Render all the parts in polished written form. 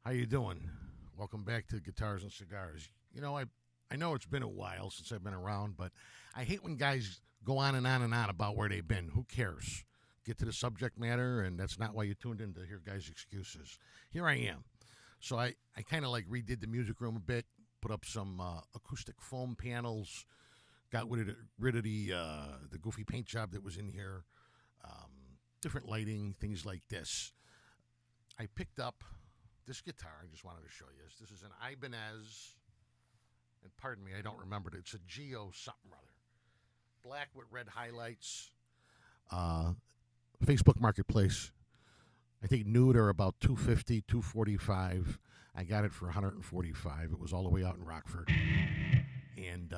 How you doing? Welcome back to Guitars and Cigars. I know it's been a while since I've been around, but I hate when guys go on and on and on about where they've been. Who cares? Get to the subject matter, and that's not why you tuned in to hear guys' excuses. Here I am. So I kind of like redid the music room a bit, put up some acoustic foam panels, got rid of the goofy paint job that was in here, different lighting, things like this. I picked up this guitar. I just wanted to show you this. This is an Ibanez, and pardon me, I don't remember it. It's a Geo something or other. Black with red highlights. Uh, Facebook Marketplace. I think new are about 250, 245. I got it for 145. It was all the way out in Rockford. And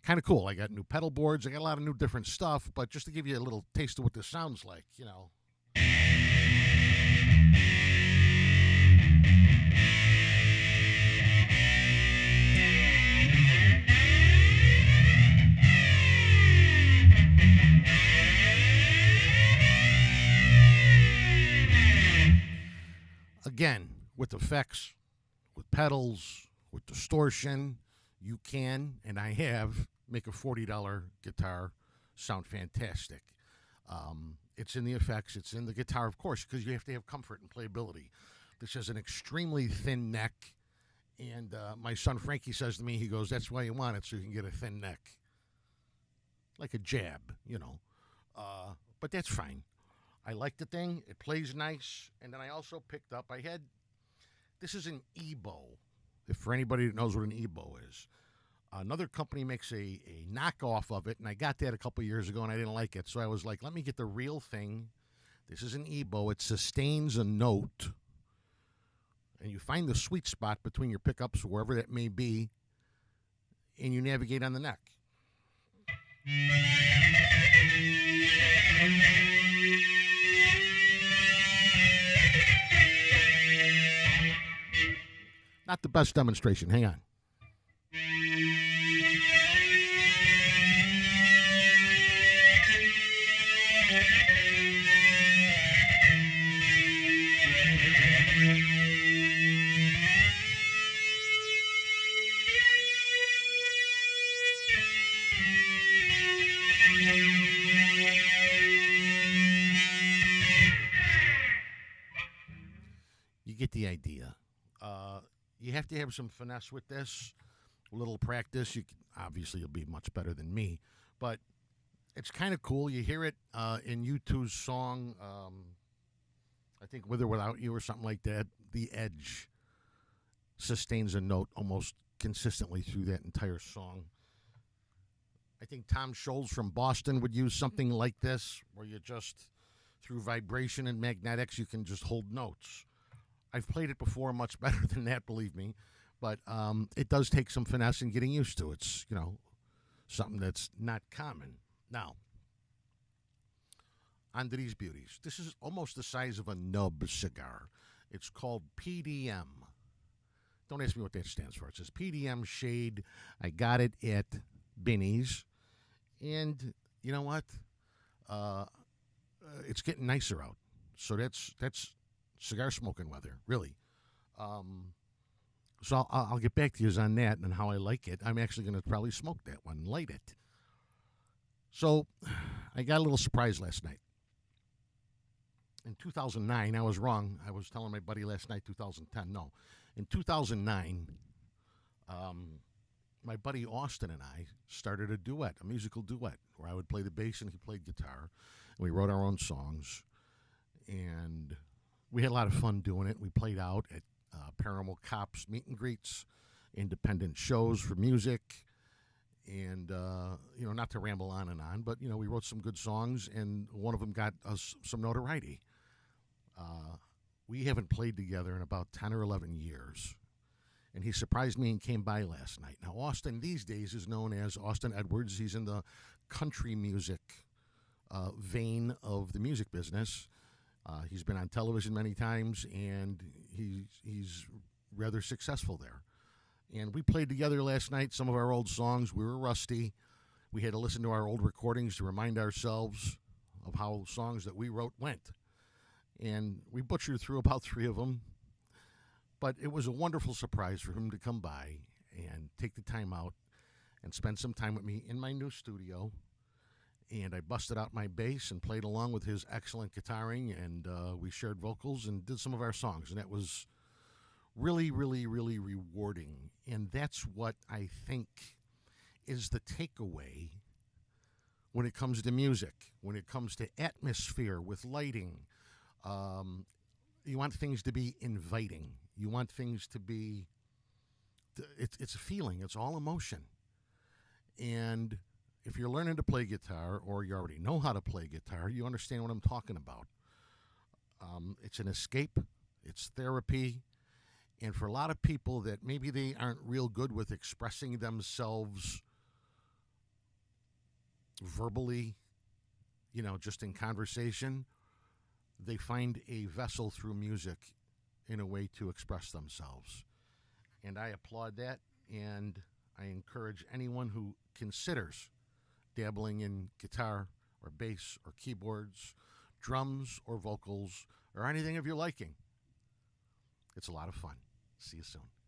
kind of cool. I got new pedal boards. I got a lot of new different stuff, but just to give you a little taste of what this sounds like. Again, with effects, with pedals, with distortion, you can, and I have, make a $40 guitar sound fantastic. It's in the effects, it's in the guitar, of course, because you have to have comfort and playability. This has an extremely thin neck, and my son Frankie says to me, he goes, "That's why you want it, so you can get a thin neck, like a jab. But that's fine. I like the thing. It plays nice. And then I also picked up, this is an EBO, if for anybody that knows what an EBO is. Another company makes a knockoff of it, and I got that a couple years ago, and I didn't like it. So I was like, let me get the real thing. This is an EBO. It sustains a note, and you find the sweet spot between your pickups, wherever that may be, and you navigate on the neck. Not the best demonstration. Hang on. You get the idea. You have to have some finesse with this. A little practice. Obviously, you'll be much better than me, but it's kind of cool. You hear it in U2's song, I think "With or Without You" or something like that. The Edge sustains a note almost consistently through that entire song. I think Tom Scholz from Boston would use something like this, where you just, through vibration and magnetics, you can just hold notes. I've played it before much better than that, believe me. But it does take some finesse and getting used to. It's, something that's not common. Now, onto these beauties. This is almost the size of a nub cigar. It's called PDM. Don't ask me what that stands for. It says PDM Shade. I got it at Binny's. And you know what? It's getting nicer out. So that's cigar smoking weather, really. So I'll get back to you on that and how I like it. I'm actually going to probably smoke that one, light it. So I got a little surprise last night. In 2009, I was wrong. I was telling my buddy last night, 2010. No. In 2009, my buddy Austin and I started a musical duet, where I would play the bass and he played guitar. And we wrote our own songs. And we had a lot of fun doing it. We played out at Paranormal Cops meet and greets, independent shows for music, and not to ramble on and on, but we wrote some good songs, and one of them got us some notoriety. We haven't played together in about 10 or 11 years, and he surprised me and came by last night. Now, Austin these days is known as Austin Edwards. He's in the country music vein of the music business. He's been on television many times, and he's rather successful there. And we played together last night some of our old songs. We were rusty. We had to listen to our old recordings to remind ourselves of how songs that we wrote went. And we butchered through about 3 of them. But it was a wonderful surprise for him to come by and take the time out and spend some time with me in my new studio. And I busted out my bass and played along with his excellent guitaring, and we shared vocals and did some of our songs. And that was really, really, really rewarding. And that's what I think is the takeaway when it comes to music, when it comes to atmosphere with lighting. You want things to be inviting. You want things to be, it's a feeling, it's all emotion. And if you're learning to play guitar or you already know how to play guitar, you understand what I'm talking about. It's an escape, it's therapy. And for a lot of people that maybe they aren't real good with expressing themselves verbally, just in conversation, they find a vessel through music in a way to express themselves. And I applaud that, and I encourage anyone who considers dabbling in guitar or bass or keyboards, drums or vocals, or anything of your liking. It's a lot of fun. See you soon.